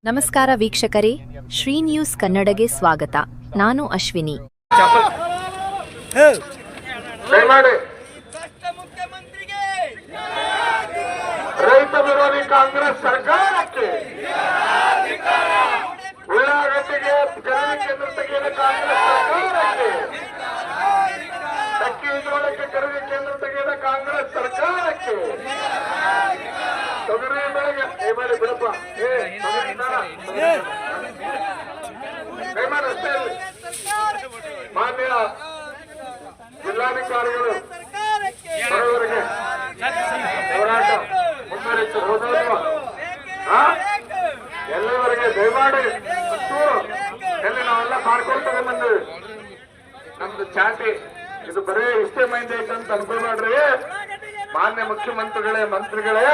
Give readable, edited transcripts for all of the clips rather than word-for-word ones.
ನಮಸ್ಕಾರ ವೀಕ್ಷಕರೇ, ಶ್ರೀ ನ್ಯೂಸ್ ಕನ್ನಡಗೆ ಸ್ವಾಗತ. ನಾನು ಅಶ್ವಿನಿ. ರೈತ ವಿರೋಧಿ ಕಾಂಗ್ರೆಸ್ ಸರ್ಕಾರಕ್ಕೆ ಉಳ್ಳಾಗಡ್ಡಿಗೆ ಖರೀದಿ ಕೇಂದ್ರ ತೆಗೆಯಲು ಕಾಂಗ್ರೆಸ್ ಸರ್ಕಾರಕ್ಕೆ, ಮೆಕ್ಕೆಜೋಳಕ್ಕೆ ಖರೀದಿ ಕೇಂದ್ರ ತೆಗೆಯಲು ಕಾಂಗ್ರೆಸ್ ಸರ್ಕಾರಕ್ಕೆ, ತೊಗರಿ ಬೆಳೆಗೆ ಕೈಮಾಡಿ ಬಿಡಪ್ಪ ಕೈಮಾಡಿ ಅಷ್ಟೇ ಇಲ್ಲಿ ಮಾನ್ಯ ಜಿಲ್ಲಾಧಿಕಾರಿಗಳು ಬರೋವರೆಗೆ ಹೋರಾಟ ಮುಂದುವರಿತು ಹೋದಲ್ವಾ? ಎಲ್ಲಿವರೆಗೆ ದಯಮಾಡಿ ಎಲ್ಲಿ ನಾವೆಲ್ಲ ಮಾಡ್ಕೊಳ್ತೇವೆ ಬಂದಿವಿ. ನಮ್ದು ಚಾಟಿ ಇದು ಬರೀ ಇಷ್ಟೇ ಮೈಂಡ್ ಐತೆ ಅಂತ ಅನ್ಕೋಬೇಡ್ರಿ. ಮಾನ್ಯ ಮುಖ್ಯಮಂತ್ರಿಗಳೇ, ಮಂತ್ರಿಗಳೇ,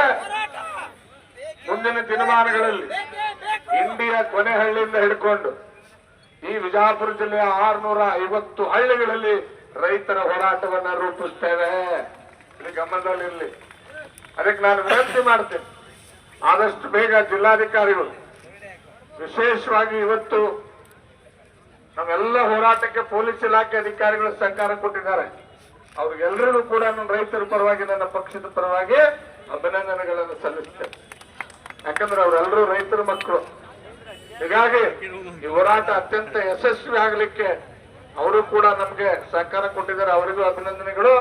ಮುಂದಿನ ದಿನಮಾನಗಳಲ್ಲಿ ಇಂಡಿಯಾ ಕೊನೆಹಳ್ಳಿಯಿಂದ ಹಿಡ್ಕೊಂಡು ಈ ವಿಜಯಪುರ ಜಿಲ್ಲೆಯ 650 ಹಳ್ಳಿಗಳಲ್ಲಿ ರೈತರ ಹೋರಾಟವನ್ನ ರೂಪಿಸ್ತೇವೆ. ಇದು ಗಮನದಲ್ಲಿರಲಿ. ಅದಕ್ಕೆ ನಾನು ವಿನಂತಿ ಮಾಡ್ತೇನೆ, ಆದಷ್ಟು ಬೇಗ ಜಿಲ್ಲಾಧಿಕಾರಿಗಳು, ವಿಶೇಷವಾಗಿ ಇವತ್ತು ನಮ್ಮೆಲ್ಲ ಹೋರಾಟಕ್ಕೆ ಪೊಲೀಸ್ ಇಲಾಖೆ ಅಧಿಕಾರಿಗಳು ಸಹಕಾರ ಕೊಟ್ಟಿದ್ದಾರೆ. ಅವ್ರಿಗೆಲ್ಲರಿಗೂ ಕೂಡ ನನ್ನ ರೈತರ ಪರವಾಗಿ, ನನ್ನ ಪಕ್ಷದ ಪರವಾಗಿ ಅಭಿನಂದನೆಗಳನ್ನು ಸಲ್ಲಿಸ್ತೇನೆ. ಯಾಕಂದ್ರೆ ಅವರೆಲ್ಲರೂ ರೈತರ ಮಕ್ಕಳು. ಹೀಗಾಗಿ ಈ ಹೋರಾಟ ಅತ್ಯಂತ ಯಶಸ್ವಿ ಆಗಲಿಕ್ಕೆ ಅವರು ಕೂಡ ನಮ್ಗೆ ಸಹಕಾರ ಕೊಟ್ಟಿದ್ದಾರೆ. ಅವರಿಗೂ ಅಭಿನಂದನೆಗಳು.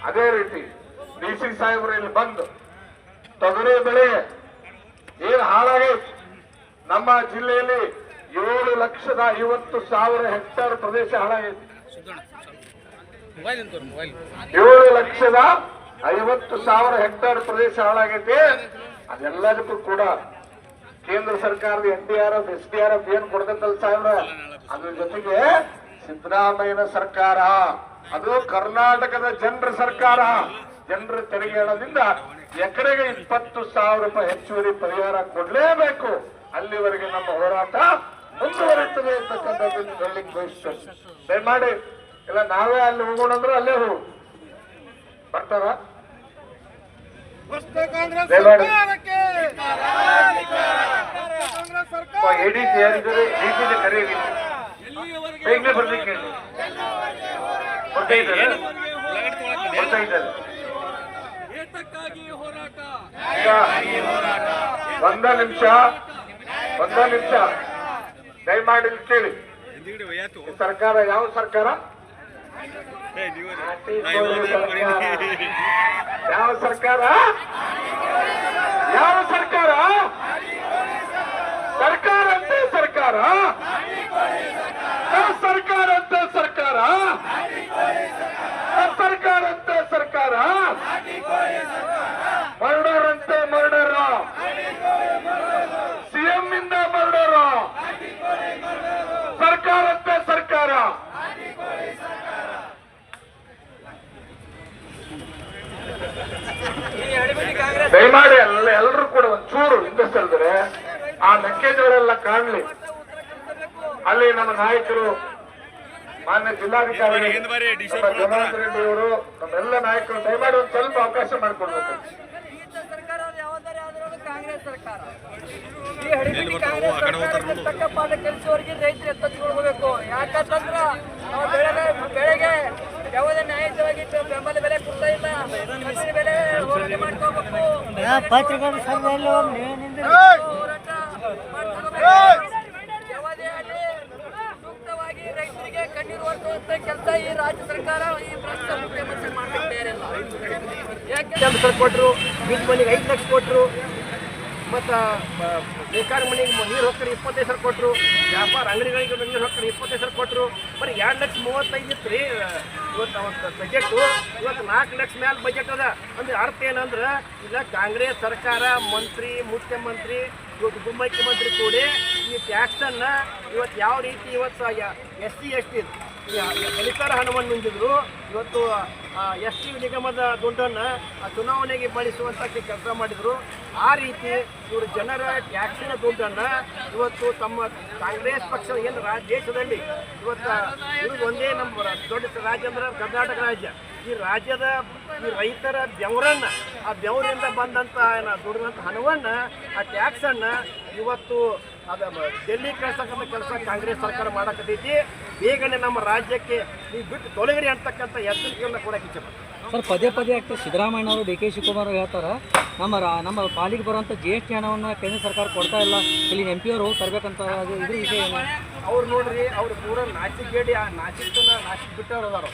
ಅದೇ ರೀತಿ ಡಿಸಿ ಸಾಹೇಬರು ಇಲ್ಲಿ ಬಂದು ತೊಗರಿ ಬೆಳೆ ಏನ್ ಹಾಳಾಗೈತಿ, ನಮ್ಮ ಜಿಲ್ಲೆಯಲ್ಲಿ 7,50,000 ಹೆಕ್ಟೇರ್ ಪ್ರದೇಶ ಹಾಳಾಗೈತಿ. 7,50,000 ಹೆಕ್ಟೇರ್ ಪ್ರದೇಶ ಹಾಳಾಗೈತಿ. ಅದೆಲ್ಲದಕ್ಕೂ ಕೂಡ ಕೇಂದ್ರ ಸರ್ಕಾರದ NDRF, SDRF ಏನ್ ಕೊಡ್ತೈತಲ್ಲ ಸಾಹೇಬ್ರ, ಅದ್ರ ಜೊತೆಗೆ ಸಿದ್ದರಾಮಯ್ಯನ ಸರ್ಕಾರ, ಅದು ಕರ್ನಾಟಕದ ಜನರ ಸರ್ಕಾರ. ಜನರ ತೆರಿಗೆ ಹಣದಿಂದ ಎಕರೆಗೆ 20,000 ರೂಪಾಯಿ ಹೆಚ್ಚುವರಿ ಪರಿಹಾರ ಕೊಡ್ಲೇಬೇಕು. ಅಲ್ಲಿವರೆಗೆ ನಮ್ಮ ಹೋರಾಟ ಮುಂದುವರಿಯುತ್ತದೆ ಅಂತಕ್ಕಂಥದ್ದು ಹೇಳಲಿಕ್ಕೆ ಬಯಸ್ತೇನೆ. ದಯಮಾಡಿ ಇಲ್ಲ ನಾವೇ ಅಲ್ಲಿ ಹೋಗೋಣ ಅಂದ್ರೆ ಅಲ್ಲೇ ಹೋಗು ಬರ್ತಾರ. ಎಡಿಸಿ ಯಾರಿದ್ದಾರೆ, ಡಿಸಿನ ಕರೆಯಿರಿ, ಬೇಗನೆ ಬರ್ಲಿಕ್ಕೆ ಬರ್ತಾ ಇದ್ದಾರೆ. ಒಂದ ನಿಮಿಷ ದಯಮಾಡಿ ಕೇಳಿ. ಸರ್ಕಾರ ಯಾವ ಸರ್ಕಾರ? ಯಾವ ಸರ್ಕಾರ? ಯಾವ ಸರ್ಕಾರ? ಸರ್ಕಾರ ಅಂತೆ ಸರ್ಕಾರ, ಸರ್ಕಾರ ಅಂತೆ ಸರ್ಕಾರ, ಸರ್ಕಾರ ಅಂತೆ ಸರ್ಕಾರ, ಮರ್ಡರ್ ಅಂತೆ ಮರ್ಡರ್, ಸಿಎಂ ಇಂದ ಮರ್ಡರ್, ಸರ್ಕಾರ ಅಂತೆ ಸರ್ಕಾರ. ದಯಮಾಡಿ ಎಲ್ಲರೂ ಕೂಡ ಒಂಚೂರು ಹಿಂದಿಸ್ತಲ್ದ್ರೆ ಆ ಮೆಕ್ಕೆಜೋಳೆಲ್ಲ ಕಾಣ್ಲಿ. ಅಲ್ಲಿ ನಮ್ಮ ನಾಯಕರು, ಮಾನ್ಯ ಜಿಲ್ಲಾಧಿಕಾರಿ ಜನಾರ್ದನ್ ರೆಡ್ಡಿ ಅವರು, ನಮ್ಮೆಲ್ಲ ನಾಯಕರು ದಯಮಾಡಿ ಒಂದು ಸ್ವಲ್ಪ ಅವಕಾಶ ಮಾಡಿಕೊಡ್ಬೇಕು. ಈ ಹಡಿಬಿಡಿ ಕಾಂಗ್ರೆಸ್ ತಕ್ಕ ಪಾದ ಕೆಲಸವರಿಗೆ ರೈತರು ಎತ್ತುಕೊಳ್ಬೇಕು. ಯಾಕಂತಂದ್ರ ನಾವು ಬೆಳೆಗೆ ಯಾವುದೇ ನ್ಯಾಯಯುತವಾಗಿ ಬೆಂಬಲ ಬೆಲೆ ಕೊಡ್ತಾ ಇಲ್ಲ. ಕೃಷಿ ಬೆಲೆ ಹೋರಾಟ ಮಾಡ್ಕೋಬೇಕು, ಹೋರಾಟ ಮಾಡ್ಕೋಬೇಕು. ಯಾವುದೇ ಅಲ್ಲಿ ಸೂಕ್ತವಾಗಿ ರೈತರಿಗೆ ಕಣ್ಣೀರು ಒರೆಸುವಂತ ಕೆಲಸ ಈ ರಾಜ್ಯ ಸರ್ಕಾರ, ಈ ಭ್ರಷ್ಟ ಮುಖ್ಯಮಂತ್ರಿ ಮಾಡ್ತಿದ್ದಾರಲ್ಲ. ಯಾಕೆ ಕೊಟ್ಟರು, ಬೀಜ ಮನೆಗೆ 5 ಲಕ್ಷ ಕೊಟ್ಟರು, ಮತ್ತು ಬೇಕಾದ ಮನೆಗೆ ನೀರು ಹೋಗ್ತಾರೆ 25,000 ಕೊಟ್ಟರು, ವ್ಯಾಪಾರ ಅಂಗಡಿಗಳಿಗೆ ನೀರು ಹೋಗ್ತಾರೆ 25,000 ಕೊಟ್ಟರು. ಬರೀ 2,35,000 ಇತ್ತು ರೀ ಇವತ್ತು ಅವತ್ತು ಬಜೆಟು. ಇವತ್ತು 4 ಲಕ್ಷ ಮೇಲೆ ಬಜೆಟ್ ಅದ. ಅಂದ್ರೆ ಅರ್ಥ ಏನಂದ್ರೆ ಈಗ ಕಾಂಗ್ರೆಸ್ ಸರ್ಕಾರ, ಮಂತ್ರಿ, ಮುಖ್ಯಮಂತ್ರಿ, ಇವತ್ತು ಉಪಮುಖ್ಯಮಂತ್ರಿ ಕೂಡಿ ಈ ಟ್ಯಾಕ್ಸನ್ನು ಇವತ್ತು ಯಾವ ರೀತಿ ಇವತ್ತು SC ST ದಲಿತರ ಹಣವನ್ನು ಹೊಂದಿದ್ರು, ಇವತ್ತು ST ನಿಗಮದ ದುಡ್ಡನ್ನು ಚುನಾವಣೆಗೆ ಬಳಸುವಂಥ ಕೆಲಸ ಮಾಡಿದರು. ಆ ರೀತಿ ಇವರು ಜನರ ಟ್ಯಾಕ್ಸಿನ ದುಡ್ಡನ್ನು ಇವತ್ತು ತಮ್ಮ ಕಾಂಗ್ರೆಸ್ ಪಕ್ಷ ಏನು ದೇಶದಲ್ಲಿ ಇವತ್ತು ಇದು ಒಂದೇ ನಮ್ಮ ದೊಡ್ಡ ರಾಜ್ಯ ಅಂದ್ರೆ ಕರ್ನಾಟಕ ರಾಜ್ಯ. ಈ ರಾಜ್ಯದ ಈ ರೈತರ ಬೆವರನ್ನು, ಆ ಬೆವರಿಂದ ಬಂದಂಥ ದುಡಿದಂಥ ಹಣವನ್ನು, ಆ ಟ್ಯಾಕ್ಸನ್ನು ಇವತ್ತು ಅದು ಡೆಲ್ಲಿ ಕಳ್ಸಕ್ಕಂಥ ಕೆಲಸ ಕಾಂಗ್ರೆಸ್ ಸರ್ಕಾರ ಮಾಡಕತ್ತೈತಿ. ಬೇಗನೆ ನಮ್ಮ ರಾಜ್ಯಕ್ಕೆ ನೀವು ಬಿಟ್ಟು ತೊಲಗಿರಿ ಅಂತಕ್ಕಂಥ ಎಚ್ಚರಿಕೆಯನ್ನು ಕೊಡಕ್ಕೆ ಇಚ್ಛೆಪಡ್ತೀನಿ. ಸರ್ ಪದೇ ಪದೇ ಆಗ್ತದೆ ಸಿದ್ದರಾಮಯ್ಯ ಅವರು ಡಿ ಕೆ ಶಿವಕುಮಾರ್ ಹೇಳ್ತಾರೆ ನಮ್ಮ ಪಾಲಿಗೆ ಬರುವಂಥ GST ಹಣವನ್ನು ಕೇಂದ್ರ ಸರ್ಕಾರ ಕೊಡ್ತಾ ಇಲ್ಲ, ಇಲ್ಲಿ MP ಅವರು ತರಬೇಕಂತ. ಅದು ಇದ್ರ ವಿಷಯ ಏನು? ಅವ್ರು ನೋಡ್ರಿ, ಅವ್ರು ಪೂರ ನಾಚಿಕ್ ಬಿಟ್ಟವ್ರು ಅದಾರ.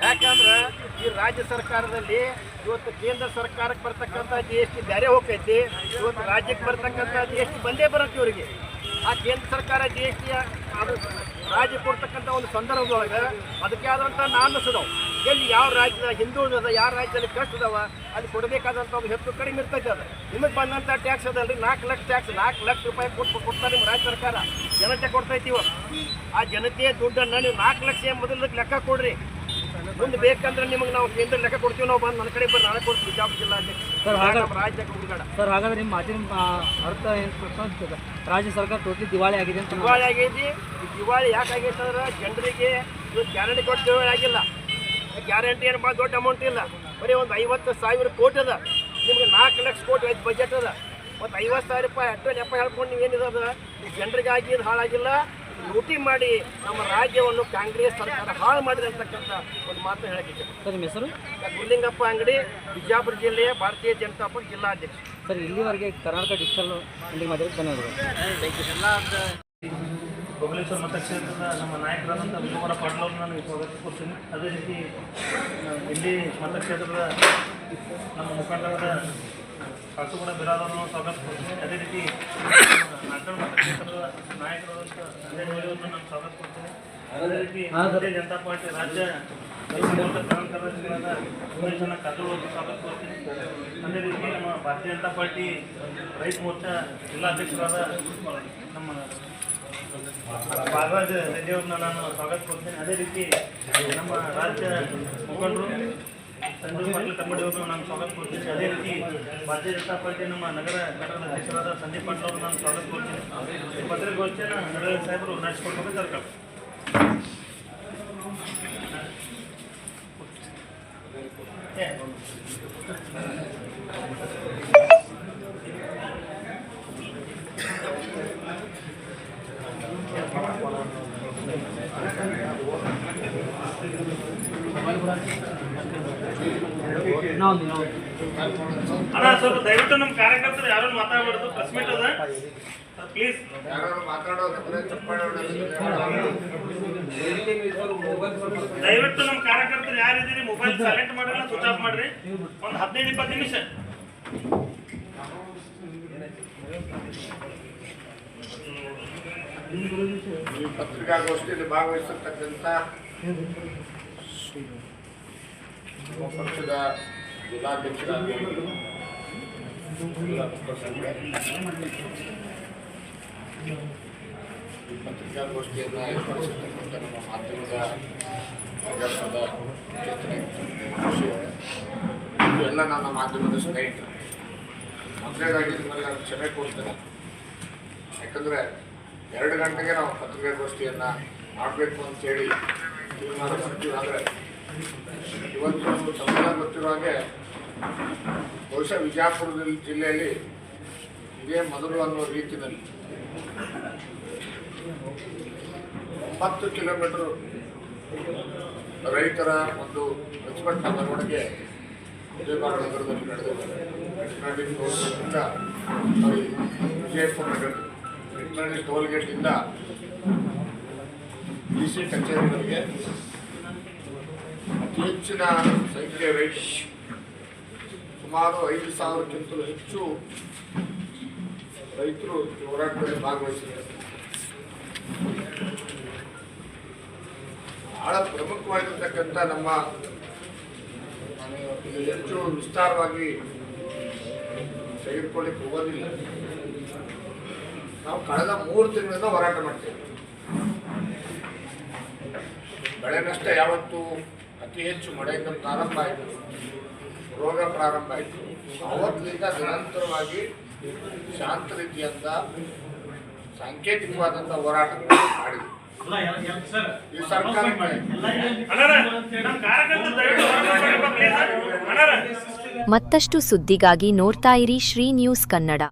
ಯಾಕಂದ್ರೆ ಈ ರಾಜ್ಯ ಸರ್ಕಾರದಲ್ಲಿ ಇವತ್ತು ಕೇಂದ್ರ ಸರ್ಕಾರಕ್ಕೆ ಬರ್ತಕ್ಕಂಥ GST ಬೇರೆ ಹೋಗ್ತೈತಿ, ಇವತ್ತು ರಾಜ್ಯಕ್ಕೆ ಬರ್ತಕ್ಕಂಥ GST ಬಂದೇ ಬರುತ್ತೆ ಇವರಿಗೆ. ಆ ಕೇಂದ್ರ ಸರ್ಕಾರ GST ಅದು ರಾಜ್ಯ ಕೊಡ್ತಕ್ಕಂಥ ಒಂದು ಸಂದರ್ಭದೊಳಗೆ ಅದಕ್ಕೆ ಆದಂಥ ನಾನ್ನಸದವು. ಎಲ್ಲಿ ಯಾವ ರಾಜ್ಯದ ಹಿಂದುಳಿದ ಯಾವ ರಾಜ್ಯದಲ್ಲಿ ಕಷ್ಟ ಅದಾವ ಅಲ್ಲಿ ಕೊಡಬೇಕಾದಂಥ ಒಂದು ಹೆಚ್ಚು ಕಡಿಮೆ ಇರ್ತೈತೆ. ಅದು ನಿಮಗೆ ಬಂದಂಥ ಟ್ಯಾಕ್ಸ್ ಅದಲ್ರಿ 4 ಲಕ್ಷ ಟ್ಯಾಕ್ಸ್, 4 ಲಕ್ಷ ರೂಪಾಯಿ ಕೊಡ್ತಾರೆ ನಿಮ್ಮ ರಾಜ್ಯ ಸರ್ಕಾರ, ಜನತೆ ಕೊಡ್ತೈತಿ. ಆ ಜನತೆಯ ದುಡ್ಡನ್ನು ನೀವು 4 ಲಕ್ಷ ಮೊದಲಕ್ಕೆ ಲೆಕ್ಕ ಕೊಡ್ರಿ. ಮುಂದೆ ಬೇಕಂದ್ರೆ ನಿಮಗೆ ನಾವು ಕೇಂದ್ರ ಲೆಕ್ಕ ಕೊಡ್ತೀವಿ, ನಾವು ಬಂದು ನನ್ನ ಕಡೆ ಬರ್ರಿ, ನಾಳೆ ಕೊಡ್ತೀವಿ. ಬಿಜಾಪುರ ಜಿಲ್ಲಾ ಸರ್ ರಾಜ್ಯಕ್ಕೆ ಹುಡುಗಾಡ. ಸರ್ ಹಾಗಾದ್ರೆ ನಿಮ್ಮ ಮಾತಿನ ಅರ್ಥ ಏನು? ರಾಜ್ಯ ಸರ್ಕಾರ ಟೋಟಲಿ ದಿವಾಳಿ ಆಗಿದೆ ಅಂತ. ದಿವಾಳಿ ಆಗೈತಿ. ಈ ದಿವಾಳಿ ಯಾಕೆ ಆಗೈತೆ ಅಂದ್ರೆ ಜನರಿಗೆ ಇವತ್ತು ಗ್ಯಾರಂಟಿ ಕೊಟ್ಟು ದಿವಾಳಿ ಆಗಿಲ್ಲ. ಗ್ಯಾರಂಟಿ ಏನು ಭಾಳ ದೊಡ್ಡ ಅಮೌಂಟ್ ಇಲ್ಲ, ಬರೀ ಒಂದು 50,000 ಕೋಟಿ ಅದ. ನಿಮ್ಗೆ 4 ಲಕ್ಷ ಕೋಟಿ ಬಜೆಟ್ ಅದ. ಮತ್ತು 50,000 ರೂಪಾಯಿ ಅಟ್ಟು ನೆಪ ಹೇಳ್ಕೊಂಡು ನೀವೇನಿದೆ ಈ ಜನರಿಗಾಗಿ ಇದು ಹಾಳಾಗಿಲ್ಲ. ಲೂಟಿ ಮಾಡಿ ನಮ್ಮ ರಾಜ್ಯವನ್ನು ಕಾಂಗ್ರೆಸ್ ಸರ್ಕಾರ ಹಾಳು ಮಾಡಿದೆ ಅಂತಕ್ಕಂಥ ಒಂದು ಮಾತು ಹೇಳಕ್ಕೆ. ಸರ್ ನಿಮ್ಮ ಹೆಸರು? ಗುಲ್ಲಿಂಗಪ್ಪ ಅಂಗಡಿ, ಬಿಜಾಪುರ ಜಿಲ್ಲೆಯ ಭಾರತೀಯ ಜನತಾ ಪಕ್ಷ ಜಿಲ್ಲಾಧ್ಯಕ್ಷ. ಸರ್ ಇಲ್ಲಿವರೆಗೆ ಕರ್ನಾಟಕ ಡಿಜಿಟಲ್ ಇಲ್ಲಿ ಮಾತಾಡಿ ಧನ್ಯವಾದಗಳು. ಬಬಲೇಶ್ವರ ಮತಕ್ಷೇತ್ರದ ನಮ್ಮ ನಾಯಕರಾದಂಥ ವಿಜಯಕುಮಾರ ಪಾಟೀಲ್ ಅವ್ರನ್ನ ನಾನು ಸ್ವಾಗತ ಕೊಡ್ತೀನಿ. ಅದೇ ರೀತಿ ಇಲ್ಲಿ ಮತಕ್ಷೇತ್ರದ ನಮ್ಮ ಮುಖಂಡರಾದ ಕಾಸುಗೌಡ ಬಿರಾದವ್ರನ್ನು ಸ್ವಾಗತ ಕೊಡ್ತೀನಿ. ಅದೇ ರೀತಿ ನಾಲ್ಕರ ಮತಕ್ಷೇತ್ರದ ನಾಯಕರಾದಂಥ ಸಂಜಯ್ ಅವ್ರನ್ನ ನಾನು ಸ್ವಾಗತ ಕೊಡ್ತೀನಿ. ಅದೇ ರೀತಿ ಭಾರತೀಯ ಜನತಾ ಪಾರ್ಟಿ ರಾಜ್ಯ ಕಾರ್ಯಕರ್ತರಾದ ಉಮೇಶನ ಕಾಸರಗೋಡು ಅವ್ರನ್ನ ಸ್ವಾಗತ ಕೊಡ್ತೀನಿ. ಅದೇ ರೀತಿ ನಮ್ಮ ಭಾರತೀಯ ಜನತಾ ಪಾರ್ಟಿ ರೈತ ಮೋರ್ಚಾ ಜಿಲ್ಲಾಧ್ಯಕ್ಷರಾದ ನಮ್ಮ ಬಾಲರಾಜ್ ರೆಡ್ಡಿ ಅವ್ರನ್ನ ನಾನು ಸ್ವಾಗತ ಕೊಡ್ತೀನಿ. ಅದೇ ರೀತಿ ನಮ್ಮ ರಾಜ್ಯ ಮುಖಂಡರು ಸಂಜೀವ್ ಪಾಟೀಲ್ ಕಮ್ಮಡಿ ಅವ್ರನ್ನ ನಾನು ಸ್ವಾಗತ ಕೊಡ್ತೀನಿ. ಅದೇ ರೀತಿ ಭಾರತೀಯ ಜನತಾ ಪಾರ್ಟಿ ನಮ್ಮ ನಗರದ ಅಧ್ಯಕ್ಷರಾದ ಸಂದೀಪ್ ಪಾಟೀಲ್ ಅವ್ರನ್ನ ನಾನು ಸ್ವಾಗತ ಕೊಡ್ತೀನಿ. ಈ ಪತ್ರಿಕಾಗೋಷ್ಠಿಯನ್ನು ನಗರ ಸಾಹೇಬರು ನಡೆಸಿಕೊಡ್ಬೇಕು ಸರ್ಕಾರ. ಅಣ್ಣ ಸ್ವಲ್ಪ ದಯವಿಟ್ಟು ನಮ್ಮ ಕಾರ್ಯಕರ್ತರು ಯಾರು ಮಾತಾಡಬಾರ್ದು, ಪ್ರೆಸ್ ಮೀಟ್ ಅದ ಪ್ಲೀಸ್. ದಯವಿಟ್ಟು ನಮ್ಮ ಕಾರ್ಯಕರ್ತರು ಯಾರಿದ್ದೀರಿ ಮೊಬೈಲ್ ಸೈಲೆಂಟ್ ಮಾಡಿಲ್ಲ, ಸ್ವಿಚ್ ಆಫ್ ಮಾಡ್ರಿ. ಒಂದು 15-20 ನಿಮಿಷ. ಈ ಪತ್ರಿಕಾಗೋಷ್ಠಿಯಲ್ಲಿ ಭಾಗವಹಿಸಿರ್ತಕ್ಕಂಥ ಪಕ್ಷದ ಜಿಲ್ಲಾಧ್ಯಕ್ಷರಾದ ಈ ಪತ್ರಿಕಾಗೋಷ್ಠಿಯನ್ನು ಏರ್ಪಡಿಸಿರ್ತಕ್ಕಂಥ ನಮ್ಮ ಮಾಧ್ಯಮದ ಹವ್ಯಾಸದ ಇವೆಲ್ಲ ನನ್ನ ಮಾಧ್ಯಮದ ಸ್ನೇಹಿತರು. ಮೊದಲನೇದಾಗಿ ನಿಮ್ಮಲ್ಲಿ ನಾನು ಕ್ಷಮೆ ಕೊಡ್ತೇನೆ. ಯಾಕಂದರೆ 2 ಗಂಟೆಗೆ ನಾವು ಪತ್ರಿಕಾಗೋಷ್ಠಿಯನ್ನು ಮಾಡಬೇಕು ಅಂತೇಳಿ ತೀರ್ಮಾನ ಮಾಡ್ತೀವಿ. ಆದರೆ ಇವತ್ತು ತಮಗೆಲ್ಲ ಗೊತ್ತಿರೋ ಹಾಗೆ ಬಹುಶಃ ವಿಜಯಪುರ ಜಿಲ್ಲೆಯಲ್ಲಿ ಇದೇ ಮೊದಲು ಅನ್ನೋ ರೀತಿಯಲ್ಲಿ 9 ಕಿಲೋಮೀಟರ್ ರೈತರ ಒಂದು ಅಚ್ಚುಕಟ್ಟ ಮೆರವಣಿಗೆ ವಿಜಯಪುರ ನಗರದಲ್ಲಿ ನಡೆದಿದೆ. ವಿಜಯಪುರ ನಗರ ಟೋಲ್ಗೇಟಿಂದ DC ಕಚೇರಿಗಳಿಗೆ ಅತಿ ಹೆಚ್ಚಿನ ಸಂಖ್ಯೆಯ ರೈತರು, ಸುಮಾರು 5,000ಕ್ಕಿಂತಲೂ ಹೆಚ್ಚು ರೈತರು ಹೋರಾಟದಲ್ಲಿ ಭಾಗವಹಿಸಿದ್ದಾರೆ. ಬಹಳ ಪ್ರಮುಖವಾಗಿರ್ತಕ್ಕಂಥ ನಮ್ಮ ಇದು ಹೆಚ್ಚು ವಿಸ್ತಾರವಾಗಿ ತೆಗೆದುಕೊಳ್ಳಿಕ್ಕೆ ಹೋಗೋದಿಲ್ಲ. ನಾವು ಕಳೆದ 3 ತಿಂಗಳಿಂದ ಹೋರಾಟ ಮಾಡ್ತೇವೆ. ಬೆಳೆ ನಷ್ಟ ಯಾವತ್ತು ಅತಿ ಹೆಚ್ಚು ಮಳೆಯಿಂದ ಪ್ರಾರಂಭ ಆಯಿತು, ರೋಗ ಪ್ರಾರಂಭ ಆಯಿತು, ಅವತ್ತಿನಿಂದ ನಿರಂತರವಾಗಿ ಶಾಂತ ರೀತಿಯಿಂದ ಸಾಂಕೇತಿಕವಾದಂಥ ಹೋರಾಟ ಮಾಡಿದೆ. ಈ ಸರ್ಕಾರ ಮತ್ತಷ್ಟು ಸುದ್ದಿಗಾಗಿ ನೋಡ್ತಾ ಇರಿ ಶ್ರೀ ನ್ಯೂಸ್ ಕನ್ನಡ.